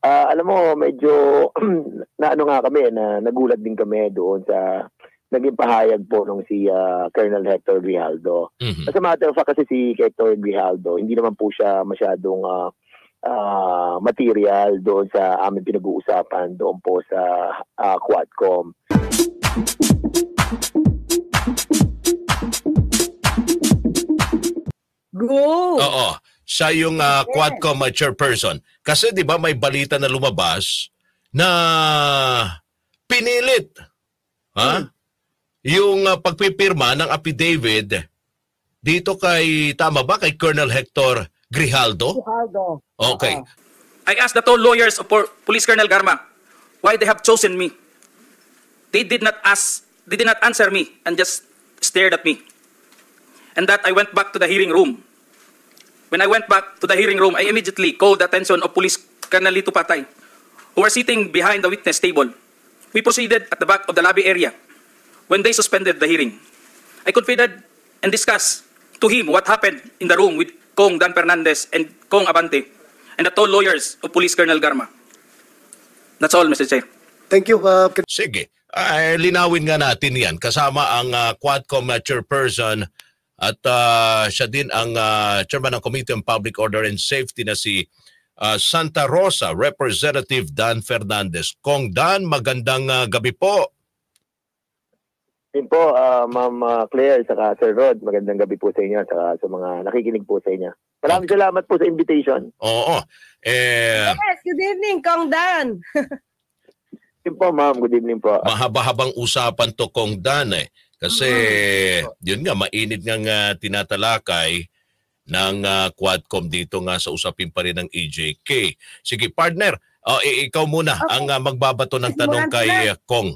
Alam mo, medyo naano nga kami, na nagulat din kami doon sa naging pahayag po nung si Colonel Hector Grijaldo. As a matter of fact, kasi si Hector Grijaldo, hindi naman po siya masyadong material doon sa aming pinag-uusapan doon po sa Quadcom. Go! Oo. Siya yung Quadcom chairperson. Kasi di ba may balita na lumabas na pinilit yung pagpipirma ng affidavit dito kay, tama ba, kay Colonel Hector Grijaldo? Grijaldo. Okay. I asked the two lawyers of Police Colonel Garma why they have chosen me. They did not answer me and just stared at me. And that I went back to the hearing room. When I went back to the hearing room, I immediately called the attention of Police Colonel Lito Patay, who were sitting behind the witness table. We proceeded at the back of the lobby area. When they suspended the hearing, I confided and discussed to him what happened in the room with Kong Dan Fernandez and Kong Abante and the two lawyers of Police Colonel Garma. That's all, Mr. Chair. Thank you. Sige. Linawin nga natin yan. Kasama ang Quadcom chairperson at siya din ang chairman ng Committee on Public Order and Safety na si Santa Rosa, Representative Dan Fernandez. Kong Dan, magandang gabi po. Din po, Ma'am Claire, saka Sir Rod, magandang gabi po sa inyo, saka sa mga nakikinig po sa inyo. Maraming salamat po sa invitation. Oo. Yes, good evening, Kong Dan. Din po, ma'am, good evening po. Mahaba-habang usapan to, Kong Dan Kasi yun nga, mainit nga tinatalakay ng Quadcom dito nga sa usapin pa rin ng EJK. Sige, partner, ikaw muna ang magbabato ng tanong kay Kong.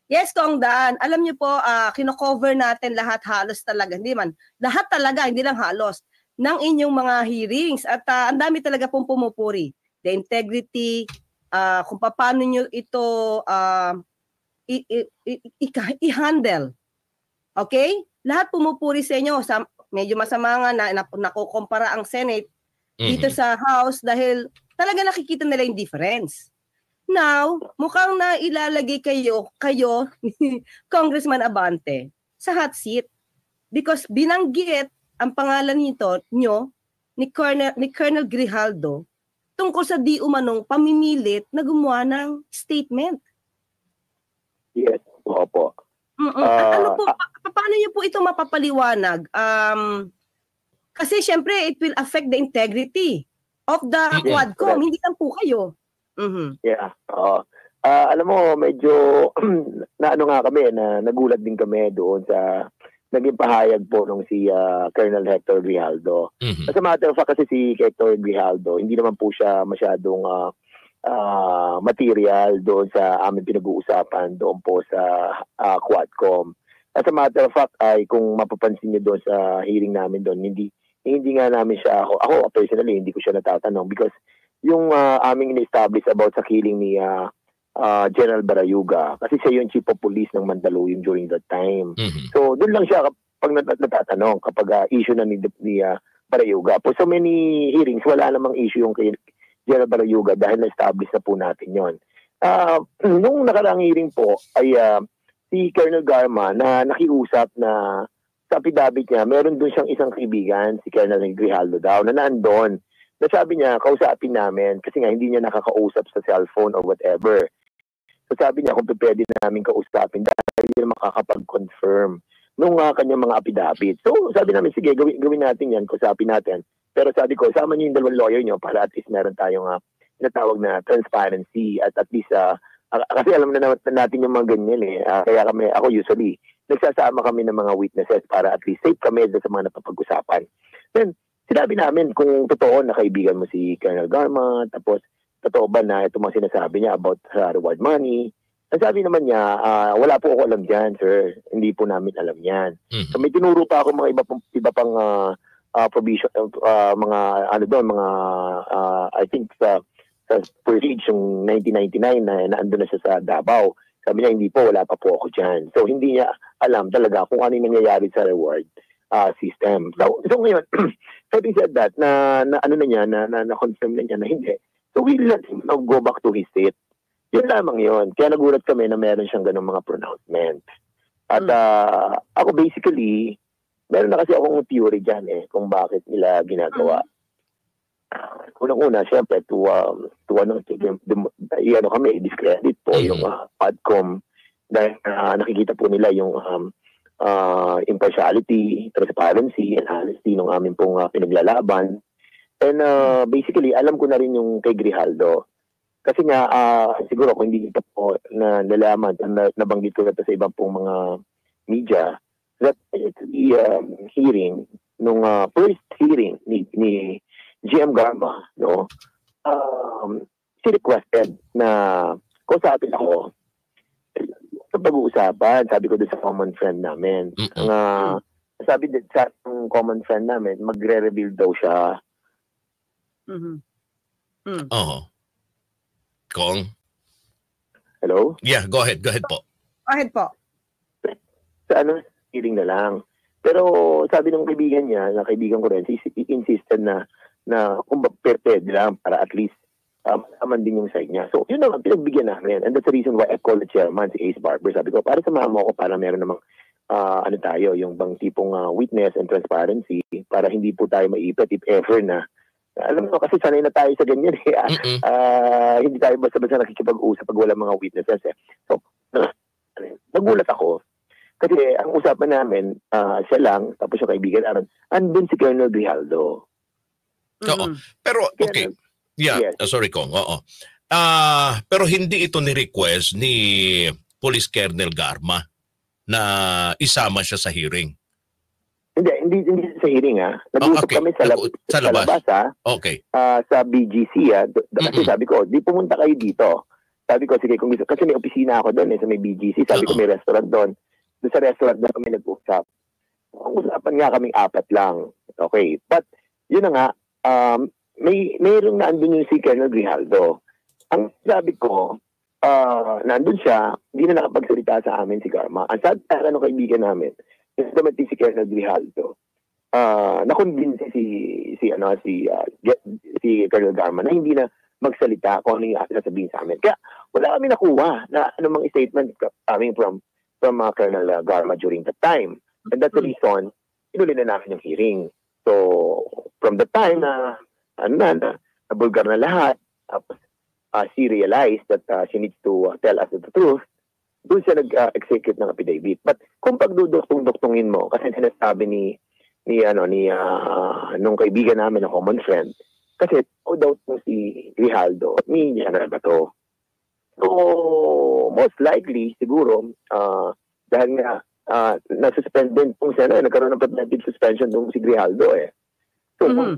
Yes, Kong Dan. Alam niyo po, kino-cover natin lahat halos talaga. Hindi man, lahat talaga, hindi lang halos, ng inyong mga hearings. At ang dami talaga pong pumupuri. The integrity, kung paano nyo ito i-handle. Okay? Lahat pumupuri sa inyo. Medyo masama nga na nakukumpara ang Senate dito sa House dahil talaga nakikita nila yung difference. Now, mukhang na ilalagay kayo ni Congressman Abante sa hot seat because binanggit ang pangalan nyo ni Colonel Grijaldo tungkol sa di umanong pamimilit na gumawa ng statement. Yes, opo. Ano po, paano niyo po ito mapapaliwanag? Kasi syempre, it will affect the integrity of the Quadcom. Hindi lang po kayo. Yeah. Alam mo, medyo naano nga kami, na nagulat din kami doon sa naging pahayag po nung si Colonel Hector Grijaldo. As a matter of fact, kasi si Hector Grijaldo, hindi naman po siya masyadong material doon sa aming pinag-uusapan doon po sa Quadcom. As a matter of fact, ay kung mapapansin niyo doon sa hearing namin doon, hindi nga namin siya, ako personally, hindi ko siya natatanong because yung aming in-establish about sa killing ni General Barayuga, kasi siya yung chief of police ng Mandaluyong during that time. So doon lang siya pag natatanong kapag issue na ni Barayuga. For so many hearings, wala namang issue yung kay General Barayuga dahil na-establish na po natin yon. Nung nakaraang hearing po ay si Colonel Garma na nakiusap na sa affidavit niya, meron doon siyang isang kaibigan, si Colonel Grijaldo daw, na naandun. Nasabi niya, kausapin namin kasi nga hindi niya nakakausap sa cellphone or whatever. So sabi niya kung pwede namin kausapin dahil hindi na makakapag-confirm nung kanyang mga affidavit. So sabi namin, sige, gawin natin yan, kausapin natin. Pero sabi ko, sama niyo yung dalawang lawyer niyo para at least meron tayong tinatawag na transparency at least kasi alam na natin yung mga ganyan kaya ako usually nagsasama kami ng mga witnesses para at least safe kami sa mga napapag-usapan. Then sinabi namin kung totoo na kaibigan mo si Colonel Garma, tapos totoo ba na itong mga sinasabi niya about sa reward money. Ang sabi naman niya, wala po ako alam dyan, sir. Hindi po namin alam yan. So may tinuro pa ako mga iba pang provision, mga I think sa purge yung 1999 na naandun na siya sa Davao. Sabi niya, hindi po, wala pa po ako dyan. So hindi niya alam talaga kung ano yung nangyayari sa reward system. So ngayon, having said that, na confirm na niya na hindi. So we let him go back to his seat. Yun lamang yun. Kaya nagulat kami na meron siyang ganung mga pronouncement. At ako basically, meron na kasi akong theory dyan kung bakit nila ginagawa. Unang-una, syempre, kami, discredit po yung Quadcom dahil nakikita po nila yung impartiality, transparency, and honesty ng aming pong pinaglalaban. And basically, alam ko na rin yung kay Grijaldo. Kasi nga, siguro kung hindi ito po na nalaman, nabanggit ko na ito sa ibang pong mga media, that the hearing, nung first hearing ni GM Garma, no, she requested na kausapin ako sa pag-uusapan, sabi ko doon sa common friend namin. Sabi din sa common friend namin, magre-reveal daw siya. Kong? Hello? Yeah, go ahead po. Go ahead po. Sa hearing na lang. Pero sabi ng kaibigan niya, na kaibigan ko rin, insisted na kung pwede lang para at least malaman din yung side niya. So, yun naman, pinagbigyan namin. And that's the reason why I called the chairman, si Ace Barber. Sabi ko, para samahan mo ako para meron namang yung bang tipong witness and transparency para hindi po tayo maipit if ever na. Alam mo, kasi sanay na tayo sa ganyan. Hindi tayo basta-basta nakikipag-usap pag walang mga witnesses. So, nagulat ako. Kasi ang usapan namin, siya lang, tapos yung kaibigan, andun si Colonel Grijaldo. Oo. Pero, okay. Yeah, yes. Sorry, Kong. Oo. Pero hindi ito ni-request ni Police Colonel Garma na isama siya sa hearing. Hindi sa hearing, Nag-usap kami sa labas, Okay. Sa BGC, Kasi sabi ko, di pumunta kayo dito. Sabi ko, sige, kung gusto, kasi may opisina ako doon, sa may BGC. Sabi ko, may restaurant doon. Doon sa restaurant na kami nag-usap. Ang usapan nga kaming 4 lang. Okay. But, yun na nga, mayroong naandun yung si Colonel Grijaldo. Ang sabi ko, naandun siya, hindi na nakapagsalita sa amin si Garma. Ang sabi ng kaibigan namin, yung dumating si Colonel Grijaldo, nakonvince si Colonel Garma na hindi na magsalita kung ano yung sasabihin sa amin. Kaya wala kami nakuha na anumang statement coming from Colonel Garma during that time. And that's the reason, inulit na namin yung hearing. So, from the time na bulgar na lahat, she realized that she needs to tell us the truth, doon siya nag-execute ng affidavit. But kung pagduduktong-duktungin mo, kasi sinasabi nung kaibigan namin na common friend, kasi daw si Grijaldo, ni General Bato. So, most likely, siguro, dahil nga, nasuspend din kung siya nagkaroon ng preventive suspension nung si Grijaldo So, kung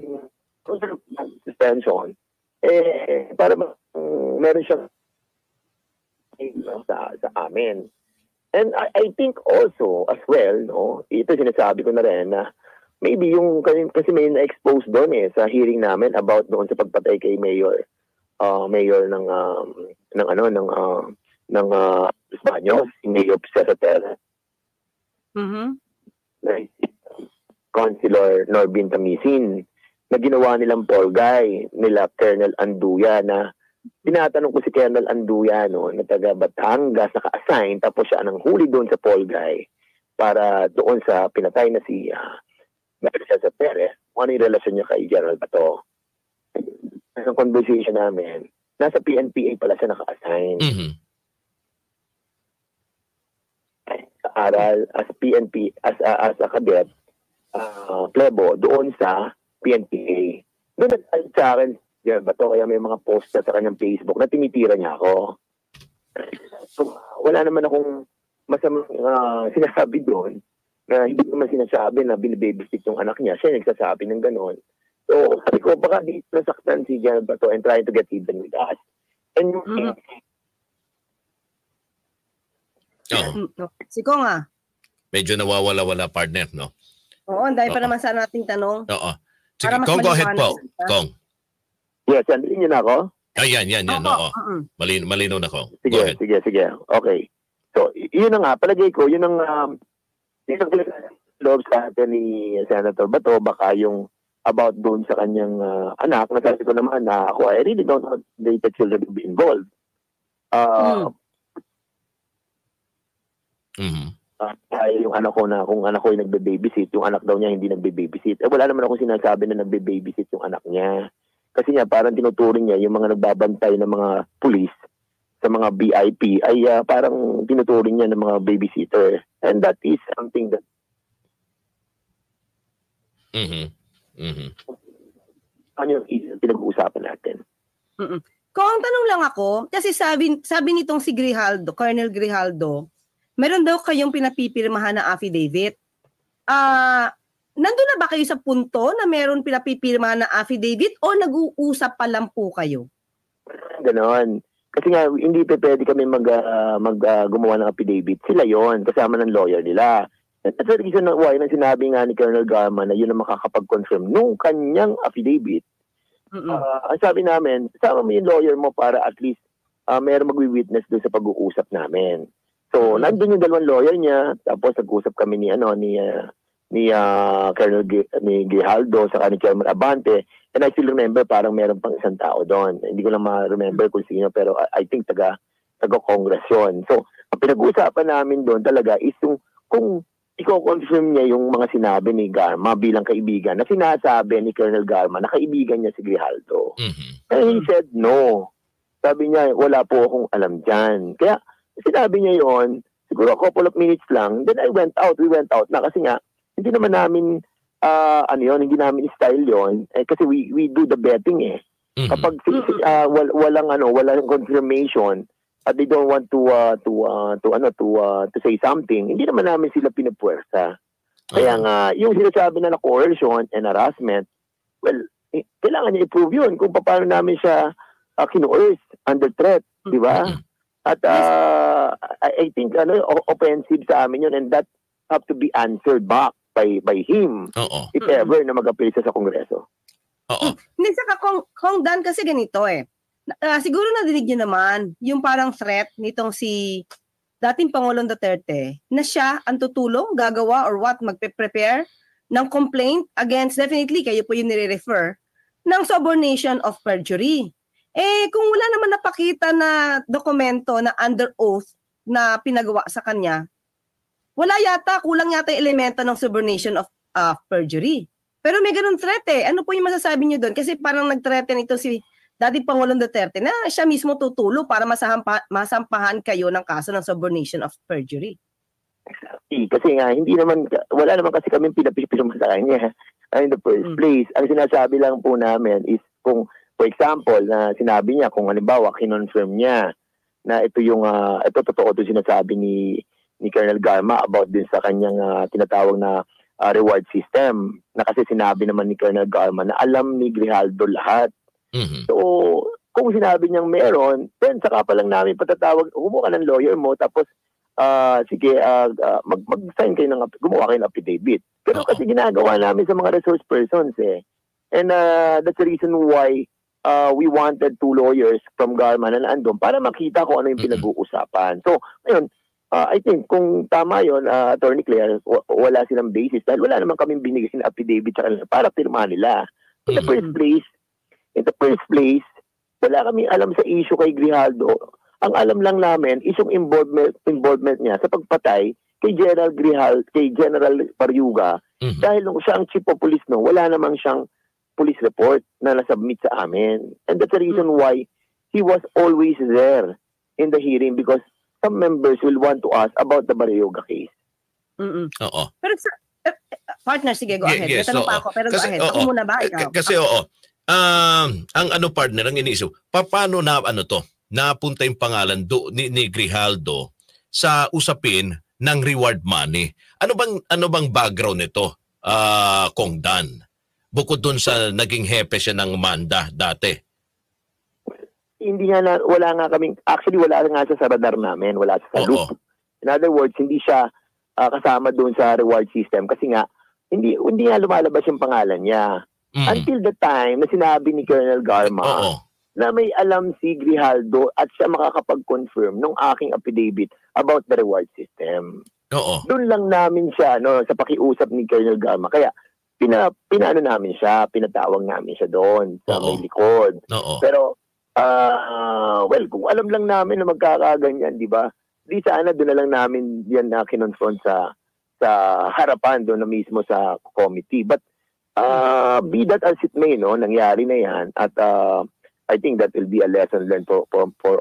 suspension, para meron siyang sa amin. And I think also, as well, ito sinasabi ko na rin na maybe kasi may na-expose doon sa hearing namin about doon sa pagpatay kay Mayor ng Los Baños, si Mayor Cesar Terra. Councilor Norbin Tamisin, na ginawa nilang Paul Guy, nila Colonel Anduya, na tinatanong ko si Colonel Anduya, na taga Batangas, naka-assign, tapos siya nang huli doon sa Paul Guy para doon sa pinatay na si Cesar Perez, ano yung relasyon niya kay General Bato. Ang conversation namin, nasa PNPA pala siya naka-assign. Aral as PNP, as a cadet, plebo, doon sa PNPA. Doon nag-alit sa akin, Bato, kaya may mga post sa kanyang Facebook na tinitira niya ako. So, wala naman akong masamang sinasabi doon na hindi naman sinasabi na binibabysit yung anak niya. Siya nagsasabi ng gano'n. So, sabi ko, baka di nasaktan si General Bato and trying to get even with us. And Siko nga. Medyo nawawala-wala, partner, no? Oo, dahil pa naman sa nating tanong. Oo. Sige, Kong, go ahead po. Kong. Yes, andin yun ako. Yan. Oo. Malinaw na, Kong. Sige. Okay. So, yun na nga, palagay ko, yun ang loob sa atin ni Senator Bato, baka yung about doon sa kanyang anak. Nasabi ko naman na ako, I really don't want the children to be involved. Dahil yung anak ko na, kung anak ko yung nagbe-babysit, yung anak daw niya hindi nagbe-babysit. Wala naman ako sinasabi na nagbe-babysit yung anak niya. Kasi nga, parang tinuturing niya yung mga nagbabantay ng mga pulis sa mga VIP ay parang tinuturing niya ng mga babysitter. And that is something that ano yung pinag-uusapan natin. Kung ang tanong lang ako, kasi sabi nitong si Grijaldo, Colonel Grijaldo, meron daw kayong pinapipirmahan na affidavit. Nandun na ba kayo sa punto na meron pinapipirmahan na affidavit o nag-uusap pa lang po kayo? Ganon. Kasi nga, hindi pwede kami gumawa ng affidavit. Sila yon kasama ng lawyer nila. At the reason why nang sinabi nga ni Colonel Garma na yun ang makakapag-confirm nung kanyang affidavit, ang sabi namin, kasama mo yung lawyer mo para at least meron magwi-witness doon sa pag-uusap namin. So, nandun yung dalawang lawyer niya, tapos nag-usap kami ni Colonel Grijaldo sa ni Chairman Abante, and I still remember parang meron pang isang tao doon. Hindi ko lang ma-remember kung sino, pero I think taga-Congress yun. So, ang pinag-uusapan namin doon talaga is yung kung i-confirm niya yung mga sinabi ni Garma bilang kaibigan na sinasabi ni Colonel Garma na kaibigan niya si Grijaldo. And he said no. Sabi niya, wala po akong alam dyan. Kaya sinabi niya yon, siguro a couple of minutes lang, then we went out na kasi nga, hindi naman namin, hindi namin style yon kasi we do the betting eh. Kapag walang confirmation, at they don't want to say something, hindi naman namin sila pinupuwersa. Kaya nga, yung sinasabi na coercion and harassment, well, kailangan niya i-prove yun kung paano namin siya kinu-coerce under threat, di ba? At I think offensive sa amin yun, and that have to be answered back by him if ever na mag-appeal siya sa Kongreso. Hindi sa Kong Dan kasi ganito eh. Siguro nadinig niyo naman yung parang threat nitong si dating Pangulong Duterte na siya ang tutulong, gagawa or what, magpe-prepare ng complaint against, definitely kayo po yung nire-refer, ng subornation of perjury. Kung wala naman napakita na dokumento na under oath na pinagawa sa kanya, kulang yata yung elemento ng subornation of perjury. Pero may ganun threat eh. Ano po yung masasabi niyo doon? Kasi parang nag-threaten ito si dating Pangulong Duterte na siya mismo tutulo para masampahan kayo ng kaso ng subornation of perjury. Exactly. Kasi nga, wala naman kasi kami pinapipirma sa kanya in the first place. Ang sinasabi lang po namin is kung, for example, na sinabi niya, kung halimbawa, kinonfirm niya na ito totoo ito sinasabi ni Colonel Garma about din sa kanyang tinatawag na reward system. Na kasi sinabi naman ni Colonel Garma na alam ni Grijaldo lahat. So, kung sinabi niyang meron, then saka pa lang namin patatawag, kumuha ka ng lawyer mo, tapos sige, mag-sign kayo gumawa kayo ng affidavit. Pero kasi ginagawa namin sa mga resource persons eh. And that's the reason why we wanted two lawyers from Garma na naandun para makita kung ano yung pinag-uusapan. So, ayun, I think kung tama yun, Attorney Claire, wala silang basis dahil wala naman kaming binigay ng affidavit sa kanila para pirmahan nila. In the first place, wala kami alam sa issue kay Grijaldo. Ang alam lang namin is yung involvement niya sa pagpatay kay General Pariuga. Dahil nung siya ang chief of police wala namang siyang police report na nasubmit sa amin. And that's the reason why he was always there in the hearing because some members will want to ask about the Pariuga case. Pero partner, sige, go ahead. Natanong pa ako, pero go ahead. Ako muna ba? Ikaw? Kasi ang partner, ang iniisip, paano napunta yung pangalan ni Grijaldo sa usapin ng reward money? Ano bang background nito, Kong Dan? Bukod dun sa naging hepe siya ng Manda dati. Wala nga siya sa radar namin, wala siya sa loop. In other words, hindi siya kasama doon sa reward system kasi nga hindi nga lumalabas yung pangalan niya. Until the time na sinabi ni Colonel Garma na may alam si Grijaldo at siya makakapag-confirm ng aking affidavit about the reward system. Doon lang namin siya sa pakiusap ni Colonel Garma. Kaya pinaano namin siya, pinatawag namin siya doon sa Oo. may likod. Oo. Pero, well, kung alam lang namin na magkakaganyan, di ba? Di sana doon na lang namin yan na kinonfront sa harapan doon na mismo sa committee. But, be that as it may, no, nangyari na yan. At I think that will be a lesson learned for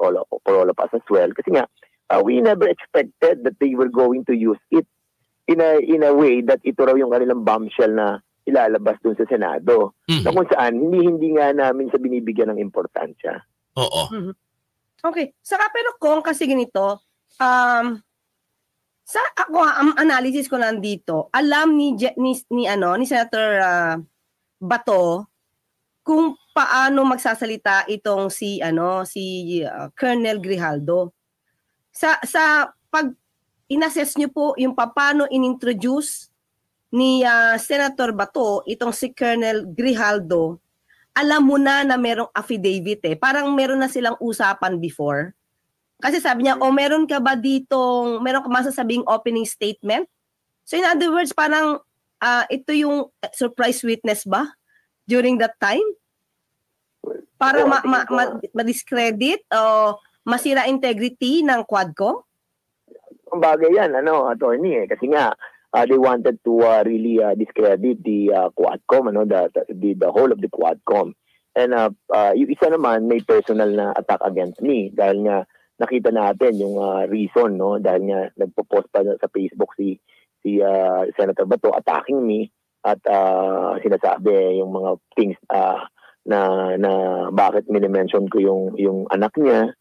all of us as well. Kasi nga, we never expected that they were going to use it in a way that ito raw yung kanilang bombshell na ilalabas dun sa Senado. Na kung saan, hindi nga namin sa binibigyan ng importansya. Oo. Okay. Saka pero kung kasi ganito, sa ako ang analysis ko nandito, alam ni Senator Bato kung paano magsasalita itong si Colonel Grijaldo. Sa pag inassess niyo po yung paano inintroduce ni Senator Bato itong si Colonel Grijaldo, alam mo na merong affidavit Parang meron na silang usapan before. Kasi sabi niya, meron ka masasabing opening statement? So in other words, parang ito yung surprise witness ba during that time? Para ma-discredit o masira integrity ng Quadcom? Ang bagay yan, attorney kasi nga, they wanted to really discredit the Quadcom, the whole of the Quadcom. And yung isa naman, may personal na attack against me dahil nga nakita natin yung reason, no? Dahil nga nagpo-post pa sa Facebook si Senator Bato attacking me at sinasabi yung mga things na bakit minimension ko yung anak niya.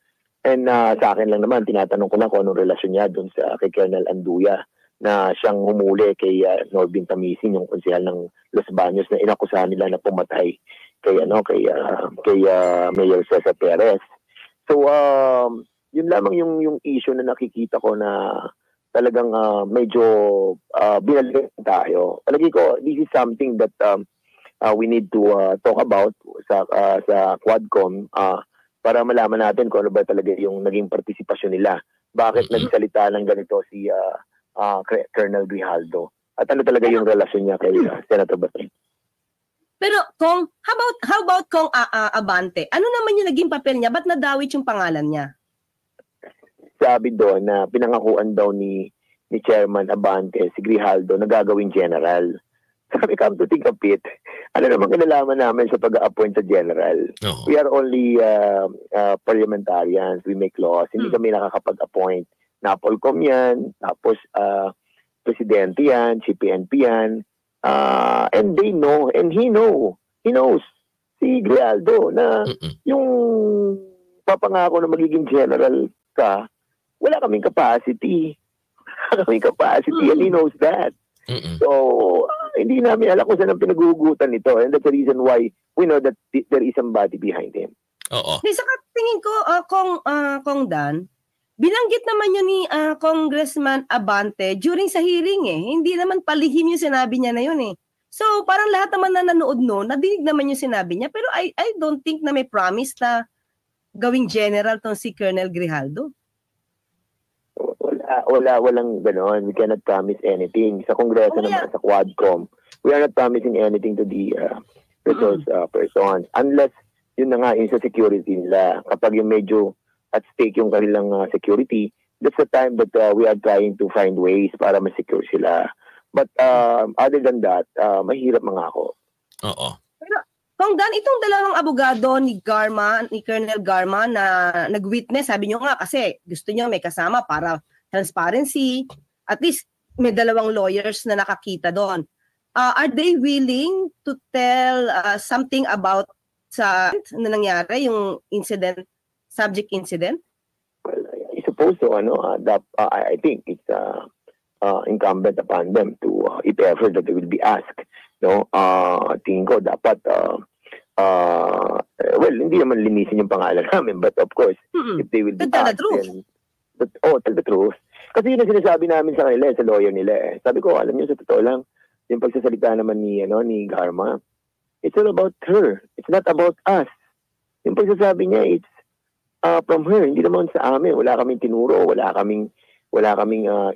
And sa akin lang naman, tinatanong ko lang kung anong relasyon niya dun kay Colonel Anduya na siyang humuli kay Norbin Tamisin, yung konsehal ng Los Baños na inakusahan nila na pumatay kay Mayor Cesar Perez. So yun lamang yung issue na nakikita ko na talagang medyo binalik tayo. Palagi ko, this is something that we need to talk about sa Quadcom para malaman natin kung ano ba talaga yung naging partisipasyon nila. Bakit nagsalita ng ganito si Colonel Grijaldo? At ano talaga yung relasyon niya kay Senator Bato? Pero how about Kong Abante? Ano naman yung naging papel niya? Ba't nadawit yung pangalan niya? Sabi doon na pinangakuan daw ni Chairman Abante si Grijaldo na gagawing general. Sabi, come to think of it, ano naman kinalaman namin sa pag-appoint sa general? Oo. We are only parliamentarians. We make laws. Hindi kami nakakapag-appoint. Napolcom yan, tapos presidente yan, CPNP yan, and they know, and he knows si Grijaldo na yung papangako na magiging general ka, wala kaming capacity. And he knows that. So, hindi namin alam kung saan ang pinagugutan nito. And that's the reason why we know that there is somebody behind him. Oo. Saka tingin ko, Kong Dan, binanggit naman yun ni Congressman Abante during sa hearing Hindi naman palihim yung sinabi niya na yun So, parang lahat naman na nanood noon, nadinig naman yung sinabi niya. Pero I don't think na may promise na gawing general tong si Colonel Grijaldo. Walang gano'n. We cannot promise anything. Sa Kongreso naman, sa Quadcom, we are not promising anything to the persons unless yun na nga yung sa security nila. Kapag yung medyo at stake yung kanilang security, that's the time that we are trying to find ways para ma-secure sila. But other than that, mahirap mga ako. Oo. Pero, Kong Dan, itong dalawang abogado ni Colonel Garma na nag-witness, sabi nyo nga kasi gusto nyo may kasama para transparency, at least may dalawang lawyers na nakakita doon. Are they willing to tell something about sa na nangyari, yung subject incident? Well, I suppose so. I think it's incumbent upon them to, if ever that they will be asked. Tingin ko dapat, well, hindi naman linisin yung pangalan namin, but of course, if they will be asked, tell the truth. Kasi yun ang sinasabi namin sa kanila, sa lawyer nila Sabi ko, alam niyo, sa totoo lang, yung pagsasalita naman ni Garma, it's all about her. It's not about us. Yung pagsasabi niya, it's from her. Hindi naman sa amin. Wala kaming tinuro, wala kaming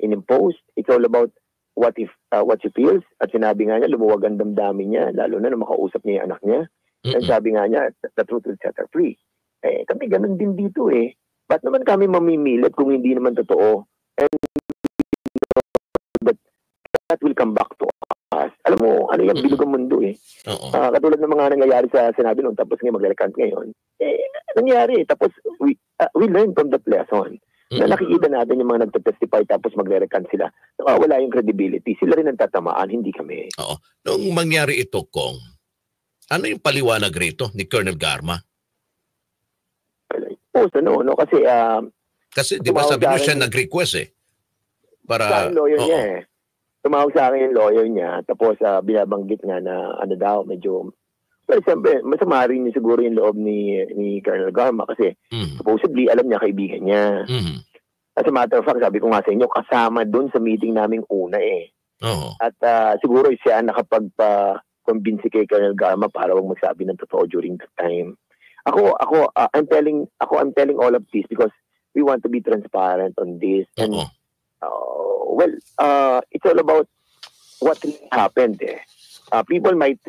inimpose. It's all about what she feels. At sinabi nga niya, lumuwag ang damdamin niya, lalo na makausap niya yung anak niya. And sabi nga niya, the truth will set her free. Kami ganun din dito eh. Ba't naman kami mamimilit kung hindi naman totoo? And that will come back to us. Alam mo, ano yung bilog ang mundo eh. Katulad ng mga nangyayari sa sinabi noon, tapos ngayon magre-recant ngayon. Nangyari. Tapos we learn from that lesson. Na nakikita natin yung mga nagtatestify tapos magre-recant sila. Wala yung credibility. Sila rin ang tatamaan, hindi kami. Oo. Nung mangyari ito, Kong, ano yung paliwanag rito ni Colonel Garma? Kasi di ba sabi niyo siya nag-request eh. Para sa lawyer niya eh. Tumawag sa akin yung lawyer niya, tapos binabanggit nga na ano daw, medyo, well, siyempre, masama rin niya siguro yung loob ni Colonel Garma kasi supposedly, alam niya, kaibigan niya. As a matter of fact, sabi ko nga sa inyo, kasama dun sa meeting naming una eh. At siguro siya nakapagpa-convince kay Colonel Garma para wag magsabi ng totoo during that time. I'm telling all of this because we want to be transparent on this. And it's all about what really happened eh. People might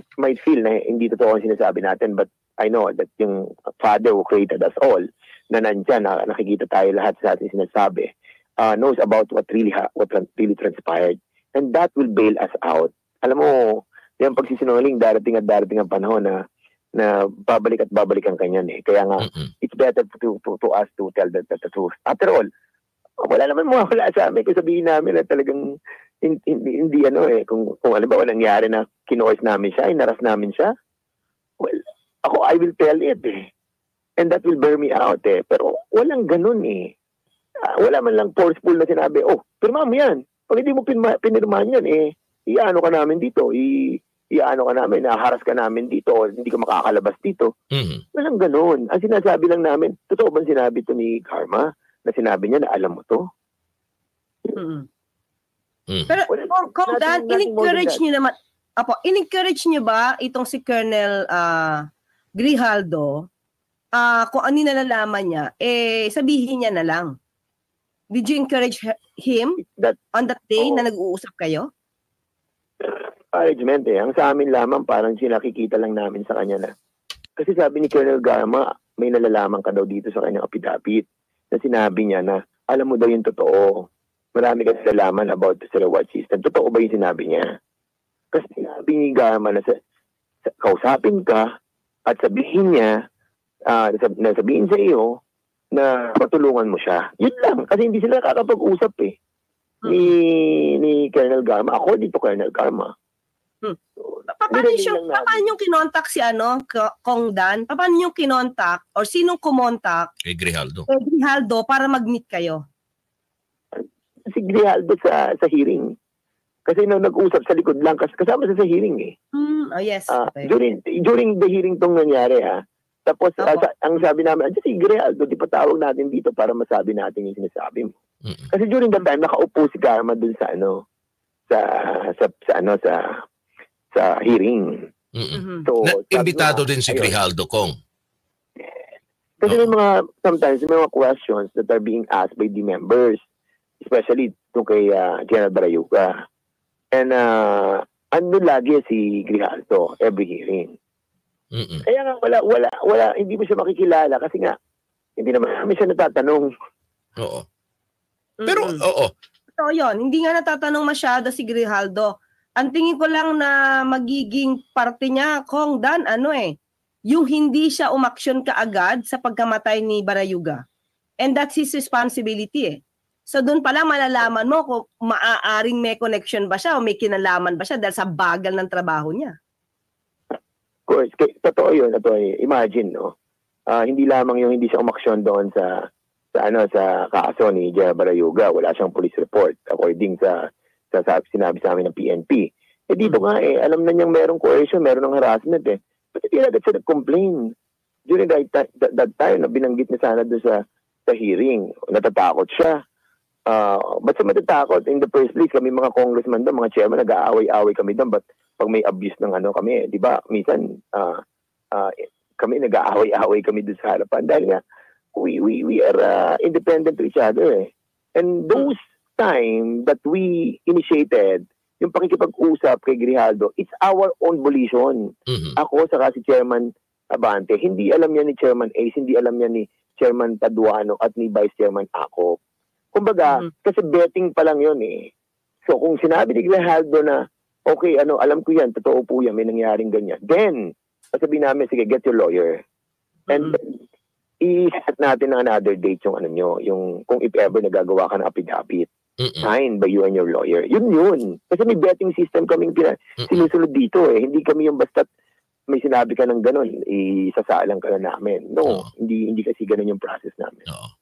feel na hindi totoo ang sinasabi natin, but I know that yung Father who created us all, na nandyan, nakikita tayo lahat sa ating sinasabi, knows about what really transpired. And that will bail us out. Alam mo, yung pagsisinungaling, darating ang panahon na babalik at babalik ang kanyan eh. Kaya nga, it's better to us to tell the truth. After all, wala naman mawawala sa amin kung sabihin namin na talagang hindi ano eh. Kung ano ba nangyari na kinois namin siya, inaras namin siya, well, I will tell it eh. And that will bear me out eh. Pero walang ganun eh. Wala man lang forceful na sinabi, pirma mo yan. Pag hindi mo pinirmahan yan eh, iano ka namin dito, iano ka namin, haras ka namin dito, hindi ka makakalabas dito. Walang ganun. Ang sinasabi lang namin, totoo ba sinabi to ni Garma na sinabi niya na alam mo to? Pero kung Dan, in-encourage niyo naman, in-encourage niyo ba itong si Colonel Grijaldo, kung ano nalalaman niya, sabihin niya na lang. Did you encourage him on that day na nag-uusap kayo? Encouragement eh. Ang sa amin lamang parang sinakikita lang namin sa kanya na. Kasi sabi ni Colonel Garma, may nalalaman ka daw dito sa kanyang affidavit na sinabi niya na alam mo daw yung totoo. Marami ka nalalaman about the reward system. Totoo ba yung sinabi niya? Kasi sinabi ni Garma na kausapin ka at sabihin niya, sabihin sa iyo na patulungan mo siya. Yun lang. Kasi hindi sila nakakapag-usap eh. Ni Colonel Garma. Ako dito Colonel Garma. Paano yung kinontak si Kong Dan? Paano yung kinontak or sinong kumontak kay Grijaldo? Kay Grijaldo para mag-meet kayo? Si Grijaldo sa hearing. Kasi nag-usap sa likod lang kasi kasama sa hearing eh. Yes. Okay. During the hearing tong nangyari tapos ang sabi namin, si Grijaldo, di pa tawag natin dito para masabi natin yung sinasabi mo. Kasi during that time nakaupo si Garma dun sa sa hearing. So, imbitado din si Grijaldo, Kong. Kasi sometimes may mga questions that are being asked by the members, especially kay General Barayuga. And ano lagi si Grijaldo every hearing. Kaya nga wala hindi mo siya makikilala kasi nga hindi naman namin siya natatanong. Oo. Pero So yun, hindi nga natatanong masyado si Grijaldo. Ang tingin ko lang na magiging parte niya, Kong Dan, yung hindi siya umaksyon kaagad sa pagkamatay ni Barayuga. And that's his responsibility eh. So doon pala malalaman mo kung maaaring may connection ba siya o may kinalaman ba siya dahil sa bagal ng trabaho niya. Of course, totoo yun. Imagine, no? Hindi lamang yung hindi siya umaksyon doon sa kaso ni General Barayuga. Wala siyang police report according sa sinabi sa amin ng PNP. Dito nga alam na niyang merong coercion, merong harassment eh. But hindi agad siya nag-complain. During that time na binanggit niya sana doon sa hearing, natatakot siya. Ba't siya matatakot? In the first place, kami mga congressman doon, mga chairman, nag-aaway-aaway kami doon. But pag may abuse ng kami, di ba? Minsan, kami nag-aaway-aaway kami doon sa harapan. Dahil nga, we are independent to each other eh. And those time that we initiated yung pakikipag-usap kay Grijaldo, it's our own volition. Ako, saka si Chairman Abante, hindi alam niya ni Chairman Ace, hindi alam niya ni Chairman Paduano at ni Vice Chairman Ako. Kumbaga, kasi betting pa lang yun eh. So kung sinabi ni Grijaldo na, okay, alam ko yan, totoo po yan, may nangyaring ganyan. Then, sasabihin namin, sige, get your lawyer. And then, i-set natin ng another date yung yung kung if ever nagagawa ka ng affidavit. Signed by you and your lawyer. Yun. Kasi may betting system kaming sinusunod dito eh. Hindi kami yung basta't may sinabi ka ng ganun, isasalang ka na namin. No, hindi kasi ganun yung process namin. No.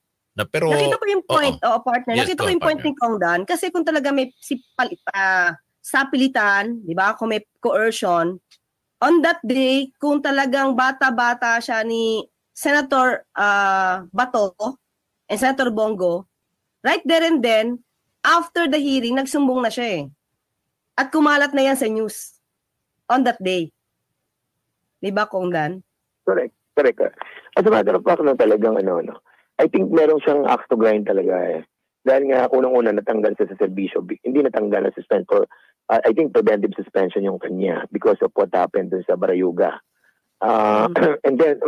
Pero nakita ko yung point, partner. Yes, Nakita ko yung point ni Kong Dan kasi kung talaga may sapilitan, 'di ba? Kung may coercion, on that day, kung talagang bata-bata siya ni Senator Bato and Senator Bongo, right there and then, after the hearing, nagsumbong na siya eh. At kumalat na yan sa news on that day. Diba, Kong Dan? Correct. As a matter of fact, talagang I think meron siyang axe to grind talaga eh. Dahil nga, unang-una natanggal siya sa serbisyo. Hindi natanggal na suspend for, I think preventive suspension yung kanya because of what happened dun sa Barayuga. And then,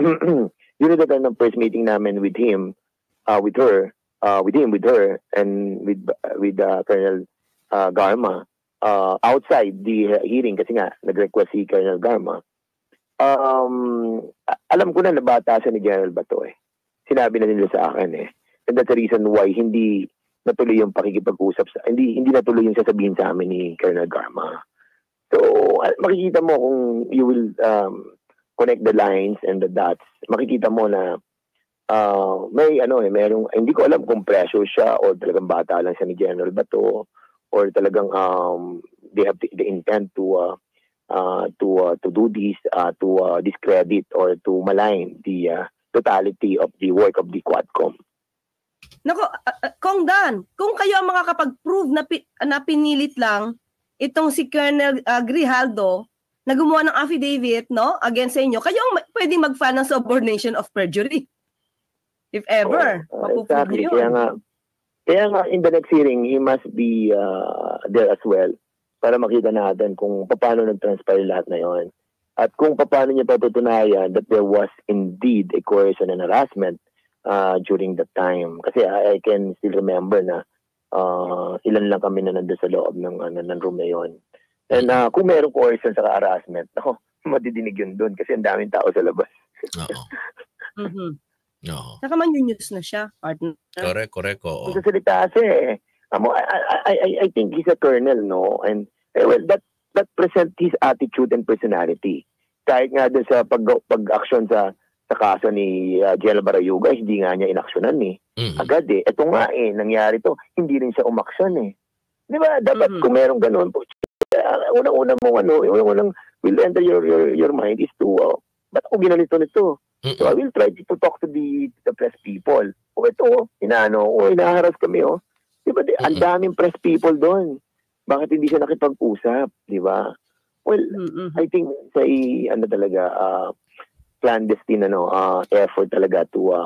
yun na tayo ng first meeting namin with him, with her, and with Colonel Garma outside the hearing kasi nga nag-request si Colonel Garma. Alam ko na nabata siya ni General Bato eh. Sinabi na nila sa akin eh. And that's the reason why hindi natuloy yung pakikipag-usap hindi natuloy yung sasabihin sa amin ni Colonel Garma. So makikita mo kung you will connect the lines and the dots, makikita mo na may merong, hindi ko alam kung pressure siya o talagang bata lang siya ni General Bato or talagang they have the intent to do this, to discredit or to malign the totality of the work of the Quadcom. Nako, Kong Dan, kung kayo ang makakapag-prove na pinilit lang itong si Colonel Grijaldo na gumawa ng affidavit against sa inyo, kayo ang pwedeng mag-file ng subornation of perjury. If ever, exactly. Kaya nga, in the next hearing, he must be there as well para makita natin kung paano nag-transpire lahat na yon. At kung paano niya patutunayan that there was indeed a coercion and harassment during that time. Kasi I can still remember na ilan lang kami na nandun sa loob ng room na yon. And kung mayroong coercion sa harassment, madidinig yun doon kasi ang daming tao sa labas. No. Saka man-news na siya, partner. Correct. Oo. Kung sasalita siya I think he's a colonel, no? And well, that presents his attitude and personality. Kahit nga doon sa pag-action sa kaso ni General Barayuga, hindi nga niya inaksyonan eh. Agad eh. Ito nga eh, nangyari to, hindi rin siya umaksyon eh. Di ba? Dapat kung merong ganun po, unang-unang mo unang will enter your mind is to, ba't ako ginanito nito? So I will try to talk to the press people. O ito, inaharas kami Diba, ang daming press people doon. Bakit hindi siya nakipag-usap, di ba? Well, I think sa talaga clandestine effort talaga to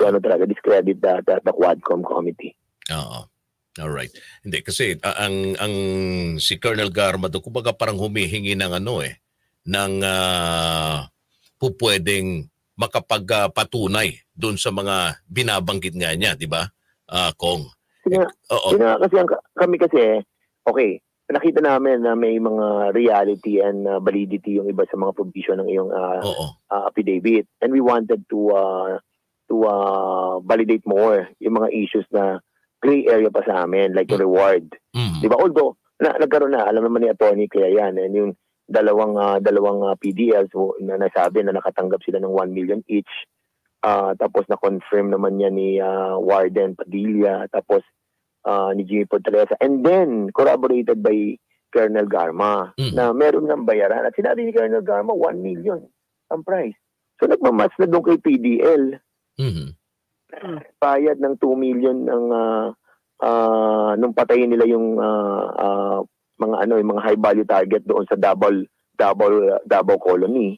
talaga discredit the Quadcom committee. Oo. All right. Hindi kasi ang si Colonel Garma do kumbaga parang humihingi ng ng pupwedeng makapagpatunay doon sa mga binabanggit nga niya, di ba? Kong. Kasi kami kasi, okay, nakita namin na may mga reality and validity yung iba sa mga provision ng iyong affidavit. And we wanted to validate more yung mga issues na gray area pa sa amin, like yung reward. Di ba? Although, nagkaroon na, alam naman ni Atty. Kaya yan, and yung dalawang PDLs na nasabi na nakatanggap sila ng 1 million each. Tapos na-confirm naman niya ni Warden Padilla, tapos ni Jimmy Fortaleza, and then corroborated by Colonel Garma na meron ng bayaran. At sinabi ni Colonel Garma, 1 million ang price. So nagmamatch na doon kay PDL. Bayad ng 2 million ng nung patayin nila yung mga high value target doon sa Davao Colony.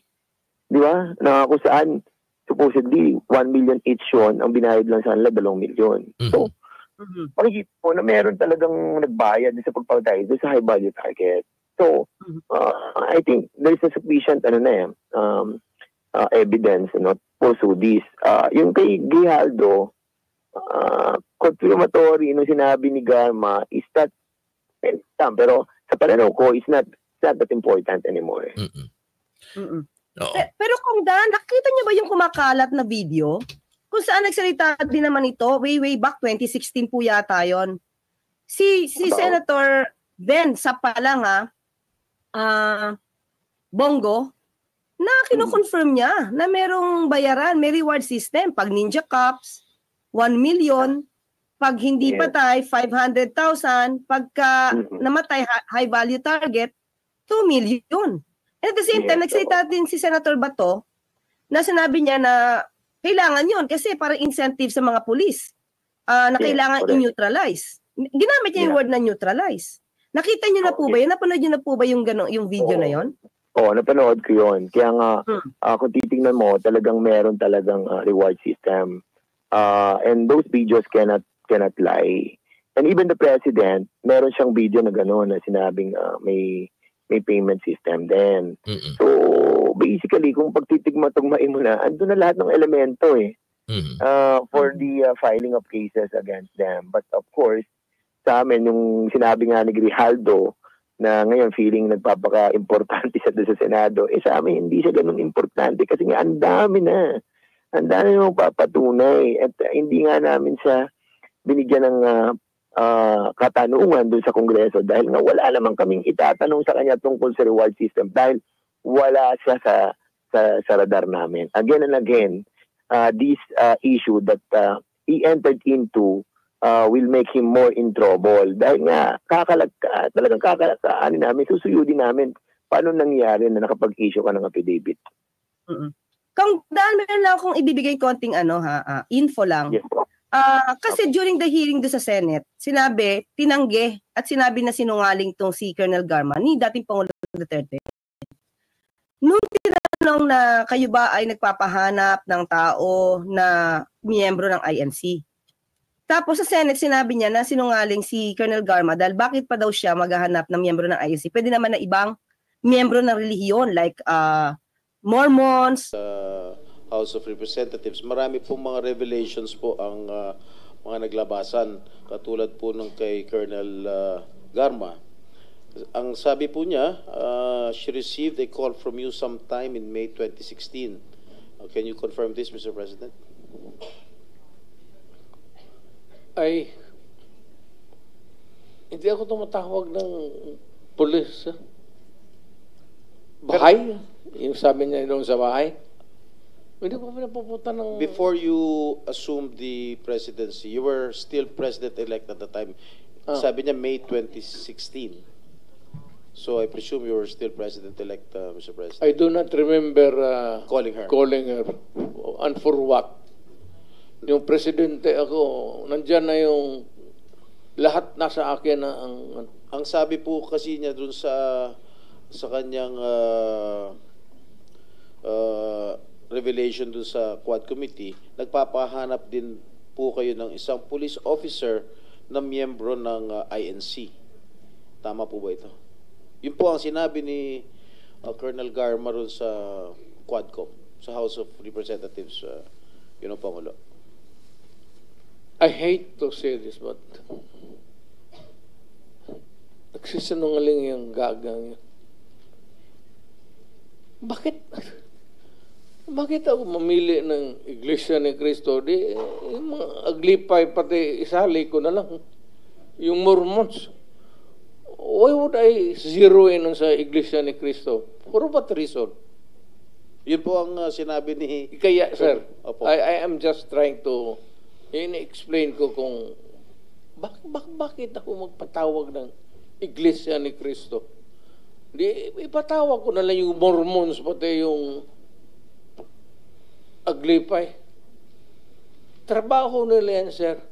Di ba? Na kung saan supposedly 1 million each yun, ang binayad lang sa kanila 2 million. So makikita mo na meron talagang nagbayad sa pagpapatay doon sa high value target. So, I think there's a sufficient evidence pursue this. Yung kay Grijaldo, confirmatory nung sinabi ni Garma is that, pero sa pananaw ko, it's not that important anymore. Pero kung Dan, nakita niyo ba yung kumakalat na video? Kung saan nagsalita din naman ito, way back 2016 po yata yon. Si Senator Ben Sapala Bongo, na kino-confirm niya na merong bayaran, may reward system. Pag Ninja Cups, 1 million. Pag hindi patay, 500,000. Pagka namatay, high value target, 2 million. And at the same time, nagsalita din si Senator Bato na sinabi niya na kailangan yon kasi para incentive sa mga pulis na kailangan i-neutralize. Ginamit niya yung word na neutralize. Nakita niyo na po ba yun? Napanood niyo na po ba yung video na yon? Oo, napanood ko yun. Kaya nga, kung titingnan mo, talagang meron talagang reward system. And those videos cannot lie. And even the president, meron siyang video na gano'n na sinabing may payment system din. So, basically, kung pagtitigma-tugmain mo na, andun na lahat ng elemento for the filing of cases against them. But of course, sa amin, yung sinabi nga ni Grijaldo, na ngayon feeling nagpapaka-importante siya doon sa Senado, sa amin hindi siya ganun importante kasi nga ang dami na papatunay at hindi nga namin siya binigyan ng katanungan doon sa Kongreso dahil nga wala naman kaming itatanong sa kanya tungkol sa reward system dahil wala siya sa radar namin. Again and again, this issue that he entered into will make him more in trouble dahil nga talagang kakalagkaan namin, susuyudin namin paano nangyari na nakapag-issue ka ng affidavit. Kung daan meron lang akong ibibigay konting info lang. Yes. Kasi during the hearing do sa Senate, sinabi, tinanggi at sinabi na sinungaling tong si Colonel Garma ni dating Pangulong Duterte. Nung tinanong na kayo ba ay nagpapahanap ng tao na miyembro ng INC. Tapos sa Senate, sinabi niya na sinungaling si Colonel Garma dahil bakit pa daw siya maghahanap ng miyembro ng INC. Pwede naman na ibang miyembro ng relihiyon like Mormons, House of Representatives. Marami pong mga revelations po ang mga naglabasan katulad po nung kay Colonel Garma. Ang sabi po niya, she received a call from you sometime in May 2016. Can you confirm this, Mr. President? Hindi ako tumatawag ng pulis. Bahay? Yung sabi niya doon sa bahay? Hindi ko pinapupunta ng... Before you assumed the presidency, you were still president-elect at the time. Sabi niya May 2016. So I presume you were still president-elect, Mr. President. I do not remember calling her. And for what? Yung presidente ako, nandyan na yung lahat nasa akin na ang sabi po kasi niya dun sa kanyang revelation dun sa Quad Committee, nagpapahanap din po kayo ng isang police officer na miyembro ng INC. Tama po ba ito? Yun po ang sinabi ni Colonel Garma ron sa Quadcom, sa House of Representatives, Pangulo. I hate to say this, but nagsisinungaling yung gagang yun. Bakit ako mamili ng Iglesia ni Cristo? Yung mga aglipay, pati isali ko na lang. Yung Mormons. Why would I zero in sa Iglesia ni Cristo? For what reason? Yun po ang sinabi ni... Kaya, sir, Opo. I am just trying to explain ko kung bakit ako magpatawag ng Iglesia ni Cristo. Ipatawag ko na lang yung Mormons, pati yung aglipay. Trabaho nila yan, sir.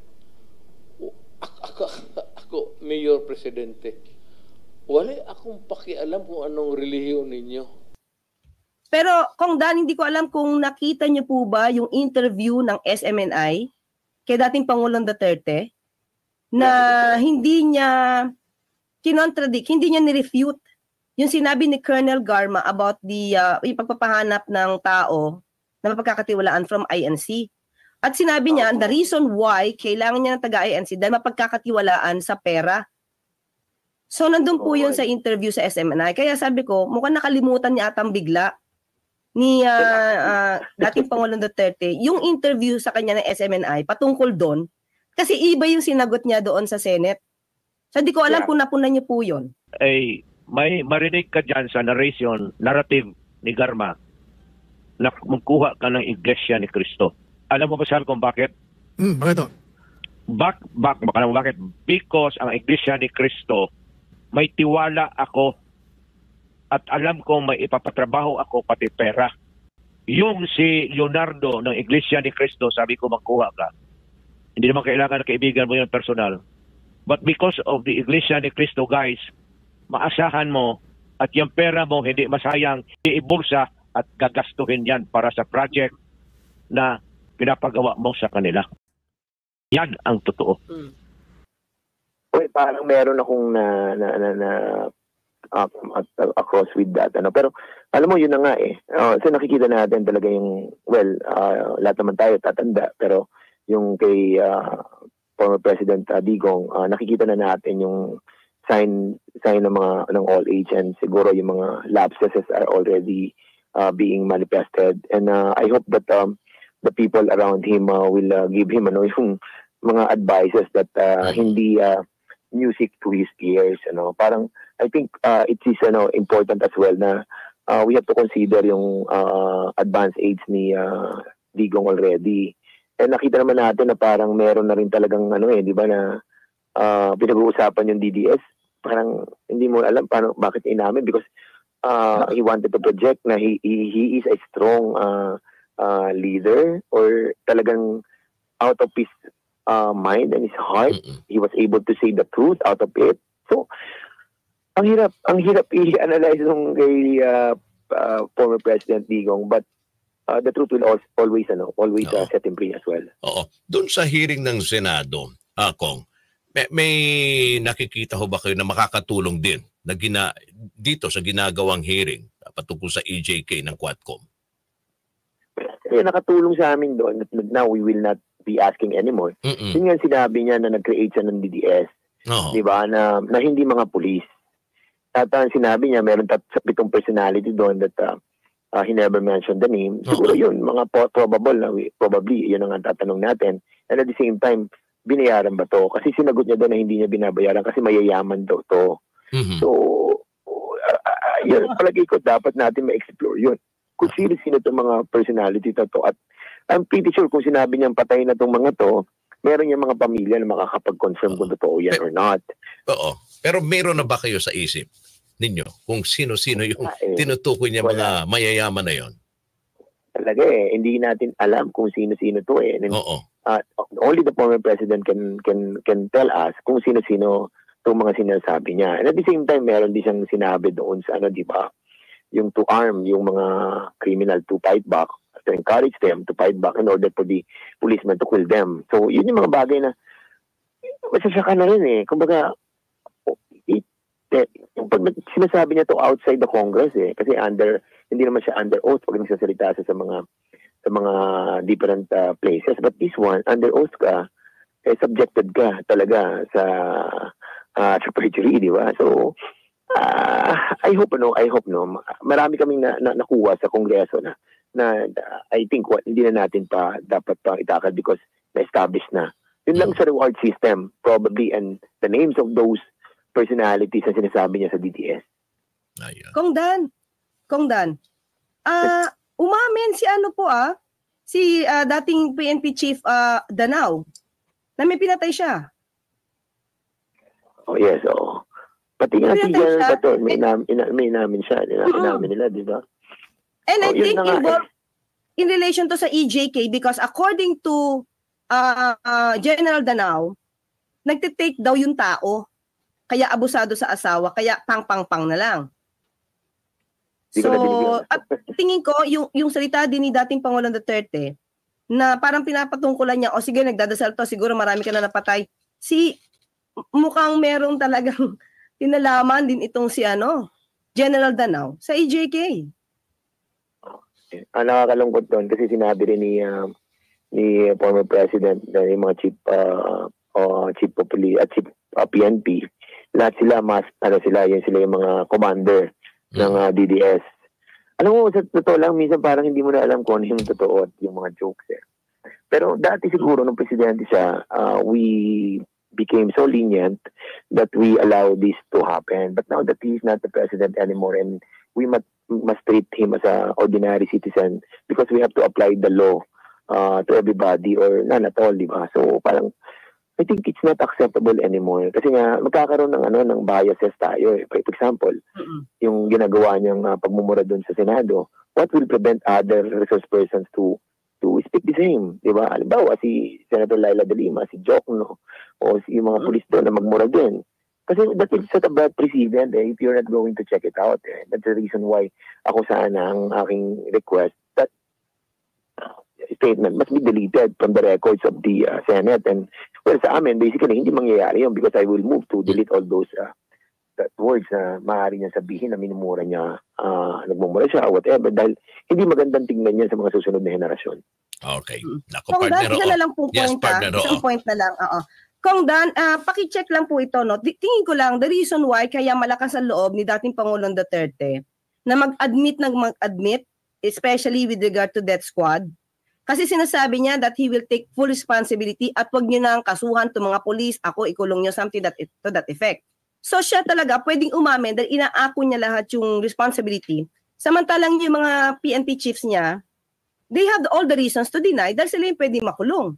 Ako, Mayor Presidente. Wala akong pakialam kung anong relihiyon ninyo. Pero kung Dan, hindi ko alam kung nakita niyo po ba yung interview ng SMNI kay dating Pangulong Duterte na hindi niya kinontradict, hindi niya ni-refute yung sinabi ni Colonel Garma about yung pagpapahanap ng tao na mapagkakatiwalaan from INC. At sinabi niya, the reason why kailangan niya ng taga-INC dahil mapagkakatiwalaan sa pera. So, nandun po yun sa interview sa SMNI. Kaya sabi ko, mukhang nakalimutan niya atang bigla ni dating Pangulong Duterte yung interview sa kanya ng SMNI patungkol doon. Kasi iba yung sinagot niya doon sa Senate. So, di ko alam kung napunan niyo po yun. Ay, may marinig ka dyan sa narrative ni Garma na magkuha ka ng Iglesia ni Cristo. Alam mo ba saan kung bakit? Bakit? Bakit? Because ang Iglesia ni Cristo, may tiwala ako at alam kong may ipapatrabaho ako pati pera. Yung si Leonardo ng Iglesia ni Cristo, sabi ko magkuha ka. Hindi naman kailangan na kaibigan mo yung personal. But because of the Iglesia ni Cristo, guys, maasahan mo at yung pera mo hindi masayang, iibulsa at gagastuhin yan para sa project na pinapagawa mo sa kanila. Yan ang totoo. Well, parang meron akong across with that. Pero alam mo, yun na nga eh. So nakikita natin talaga yung, lahat naman tayo tatanda. Pero yung kay former President Digong, nakikita na natin yung sign ng mga ng all age, and siguro yung mga lapses are already being manifested. And I hope that the people around him will give him yung mga advices that hindi music to his ears. Parang I think it is important as well na we have to consider yung advanced age ni Digong already. And nakita naman natin na parang meron na rin talagang di ba na pinag-uusapan yung DDS. Parang hindi mo alam bakit inamin, because he wanted to project na he is a strong leader, or talagang out of his mind and his heart, he was able to say the truth out of it. So, ang hirap i-analyze nung kay former President Digong, but the truth will always set him free as well. Oo. Doon sa hearing ng Senado, Kong, may nakikita ho ba kayo na makakatulong din na dito sa ginagawang hearing patungkol sa EJK ng Quadcom? Kaya nakatulong sa amin doon. Now we will not be asking anymore. Yun nga sinabi niya na nag-create siya ng DDS. Di ba? Na hindi mga pulis. At sinabi niya meron 7 personality doon that he never mentioned the name. Siguro yun, mga probably yun ang tatanong natin. And at the same time, binayaran ba to? Kasi sinagot niya doon na hindi niya binabayaran kasi mayayaman daw to. So, yun, palagi ko dapat natin ma-explore yun. Kung sino-sino itong mga personality na to. At I'm pretty sure kung sinabi niyang patay na itong mga to, meron yung mga pamilya na makakapag-confirm kung totoo yan or not. Oo. Pero meron na ba kayo sa isip ninyo kung sino-sino yung tinutukoy niya mga mayayaman na yon? Talaga hindi natin alam kung sino-sino to eh. Only the former president can tell us kung sino-sino itong mga sinasabi niya. And at the same time, meron din siyang sinabi doon sa di ba? Yung to arm, yung mga criminal to fight back, to encourage them to fight back in order for the policemen to kill them. So, yun yung mga bagay na masasaka na rin eh. Kumbaga, yung pag sinasabi niya to outside the Congress eh, kasi hindi naman siya under oath pag nagsasalita siya sa mga different places. But this one, under oath ka, subjected ka talaga sa perjury, di ba? So, I hope marami kaming nakuha sa Kongreso na I think hindi na natin pa dapat pa itakal because na-establish na. Yun lang sa reward system, probably, and the names of those personalities na sinasabi niya sa DDS. Kong Dan, umamin si dating PNP Chief Danao na may pinatay siya. Oh yes, oo. Pati nga si General Bato, may namin siya. Inamin nila, di ba? And I think involved in relation to sa EJK because according to General Danao, nagtitake daw yung tao. Kaya abusado sa asawa, kaya pang na lang. So, at tingin ko, yung salita din ni dating Pangulong Duterte, na parang pinapatungkulan niya, sige, nagdadasal to, siguro marami ka na napatay. Si mukhang merong talagang tinalaman din itong si General Danao sa EJK. Nakakalungkot doon kasi sinabi rin ni former president na yung mga chief of police at chief PNP, lahat sila sila yung mga commander ng DDS. Alam mo, sa totoo lang, minsan parang hindi mo na alam kung ano yung totoo at yung mga jokes Pero dati siguro nung presidente siya, we became so lenient that we allow this to happen. But now that he is not the president anymore, and we must treat him as an ordinary citizen because we have to apply the law to everybody or none at all, di ba? So parang I think it's not acceptable anymore kasi nga magkakaroon ng biases tayo. For example, yung ginagawa niyang pagmumura doon sa Senado, what will prevent other resource persons to speak the same, di ba? Halimbawa, si Senator Laila de Lima, si Jokno, o yung mga pulis doon na magmura din. Kasi that will set a bad precedent if you're not going to check it out. That's the reason why ako sana ang aking request that statement must be deleted from the records of the Senate. And well, sa amin, basically, hindi mangyayari yun because I will move to delete all those words na maaari niya sabihin na minumura niya, nagmumura siya, whatever, dahil hindi magandang tingnan niya sa mga susunod na henerasyon. Okay. Naku, Kung partner, Dan, isa na lang po yes, partner, isang point na lang. Kung Dan, pakicheck lang po ito, no? Tingin ko lang, the reason why kaya malakas ang loob ni dating Pangulong Duterte na mag-admit, especially with regard to death squad, kasi sinasabi niya that he will take full responsibility at wag niyo nang kasuhan to mga police, ako ikulong niyo, something to that effect. So siya talaga pwedeng umamin dahil inaako niya lahat yung responsibility. Samantalang yung mga PNP chiefs niya, they have all the reasons to deny dahil sila yung pwedeng makulong.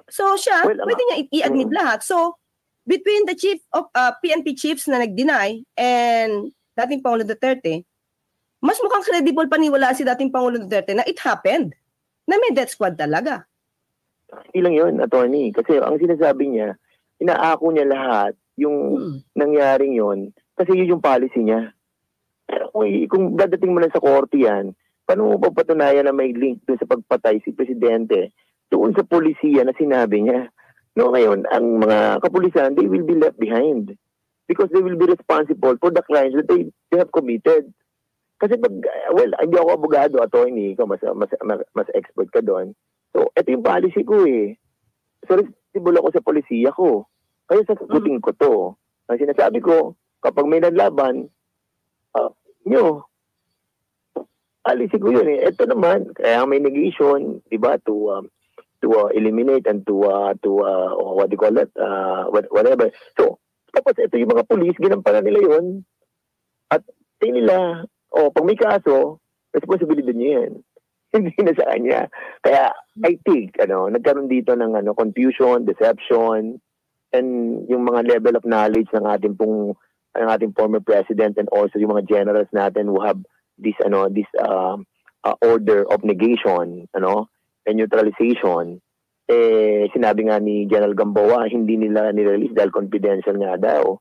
So siya, pwede niya i-admit lahat. So between the chief of PNP chiefs na nag-deny and dating Pangulong Duterte, mas mukhang credible paniwalaan si dating Pangulong Duterte na it happened. Na may death squad talaga. Hindi lang yun, attorney. Kasi ang sinasabi niya, inaako niya lahat yung nangyaring yun kasi yun yung policy niya. Kung dadating mo lang sa korte yan, paano mo papatunayan na may link doon sa pagpatay si Presidente doon sa polisiya na sinabi niya? No, ngayon, ang mga kapulisan, they will be left behind because they will be responsible for the crimes that they have committed. Kasi hindi ako abogado, attorney, ikaw mas expert ka doon. So, ito yung policy ko So, responsible ako sa polisiya ko. Kaya sasagutin ko to. Ang sinasabi ko, kapag may naglaban, alisin ko yun Ito naman, kaya may negation, di ba, to eliminate and to what do you call it, whatever. So, tapos ito yung mga police, ginampanan nila yun. At tingin nila, pag may kaso, responsibilidad niya yan. Hindi na sa kanya. Kaya, I think, nagkaroon dito ng confusion, deception, and yung mga level of knowledge ng ating former president and also yung mga generals natin who have this order of negation, and neutralization. Sinabi nga ni General Gamboa, hindi nila nirelease dahil confidential nga daw.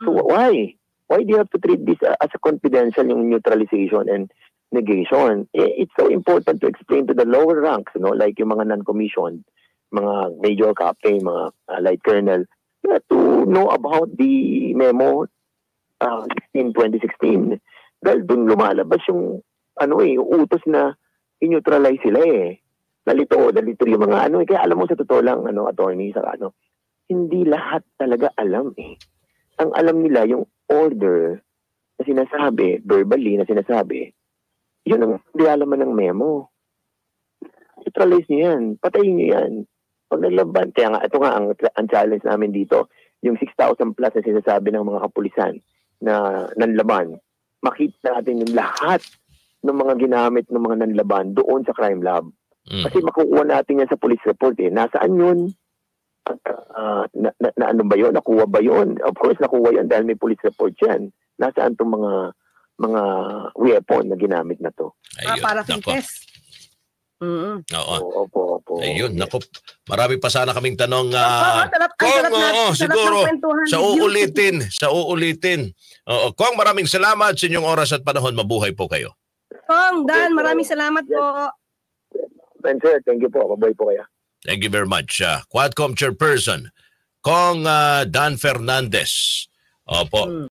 So, why? Why do you have to treat this as a confidential yung neutralization and negation? It's so important to explain to the lower ranks, like yung mga non-commissioned, mga major captain, mga light colonel, to know about the memo in 2016. Dahil dun lumalabas yung utos na i-neutralize sila Nalito yung mga kaya alam mo sa totoo lang, attorney, hindi lahat talaga alam Ang alam nila yung order na sinasabi, verbally na sinasabi, yun ang nilalaman ng memo. Neutralize nyo yan. Patayin nyo yan. Pag naglaban, kaya nga, ito nga ang challenge namin dito, yung 6,000 plus na sinasabi ng mga kapulisan na nanlaban, makita natin yung lahat ng mga ginamit ng mga nanlaban doon sa crime lab. Kasi makukuha natin yan sa police report Nasaan yun? Ano ba yun? Nakuha ba yun? Of course, nakuha yan dahil may police report yan. Nasaan itong mga weapon na ginamit na to? Para test. Opo. Ayun, naku. Marami pa sana kaming tanong. Siguro, sa uulitin. Kong, maraming salamat sa inyong oras at panahon. Mabuhay po kayo. Kong, Dan, maraming salamat po. Sir, thank you po. Mabuhay po kayo. Thank you very much. Quadcom Chairperson Kong Dan Fernandez. Opo.